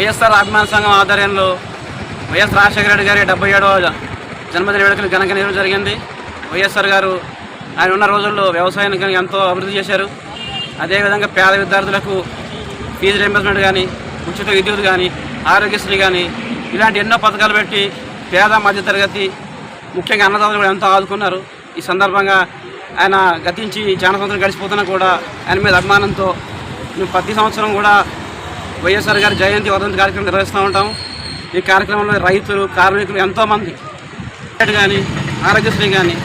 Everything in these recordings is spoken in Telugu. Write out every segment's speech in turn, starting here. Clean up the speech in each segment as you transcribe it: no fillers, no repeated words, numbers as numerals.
వైఎస్ఆర్ అభిమాన సంఘం ఆధ్వర్యంలో వైఎస్ రాజశేఖర రెడ్డి గారి 77వ జన్మదిన వేడుకలు ఘనంగా నిర్వహించడం జరిగింది. వైఎస్ఆర్ గారు ఆయన ఉన్న రోజుల్లో వ్యవసాయానికి ఎంతో అభివృద్ధి చేశారు. అదేవిధంగా పేద విద్యార్థులకు ఫీజు రీయింబర్స్మెంట్ కానీ, ఉచిత విద్యుత్ కానీ, ఆరోగ్యశ్రీ కానీ ఇలాంటి ఎన్నో పథకాలు పెట్టి పేద మధ్యతరగతి ముఖ్యంగా అన్నదాతలు కూడా ఎంతో ఆదుకున్నారు. ఈ సందర్భంగా ఆయన గతించి చాలా సంవత్సరం గడిచిపోతున్నా కూడా ఆయన మీద అభిమానంతో మేము ప్రతి సంవత్సరం కూడా వైఎస్ఆర్ గారి జయంతి వర్ధంతి కార్యక్రమం నిర్వహిస్తూ ఉంటాం. ఈ కార్యక్రమంలో రైతులు, కార్మికులు ఎంతోమంది కానీ, ఆరోగ్యశ్రీ కానీ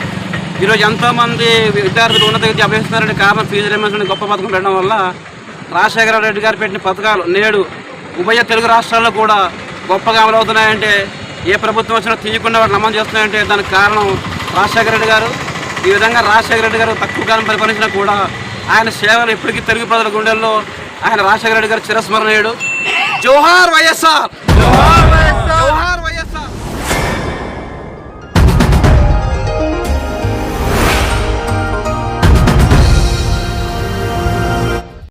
ఈరోజు ఎంతోమంది విద్యార్థులు ఉన్నత విద్య అభ్యసిస్తున్నారంటే కారణం ఫీజు రీయింబర్స్మెంట్ గొప్ప పథకం పెట్టడం వల్ల. రాజశేఖర రెడ్డి గారు పెట్టిన పథకాలు నేడు ఉభయ తెలుగు రాష్ట్రాల్లో కూడా గొప్పగా అమలవుతున్నాయంటే, ఏ ప్రభుత్వం వచ్చినా తీయకుండా వాటిని అమలు చేస్తున్నాయంటే దానికి కారణం రాజశేఖర రెడ్డి గారు. ఈ విధంగా రాజశేఖర రెడ్డి గారు తక్కువ కాలం పరిపాలించినా కూడా ఆయన సేవలు ఎప్పటికీ తెలుగు ప్రజల గుండెల్లో ఆయన రాజశేఖర రెడ్డి గారు చిరస్మరణీయుడు. జోహార్ వైఎస్ఆర్.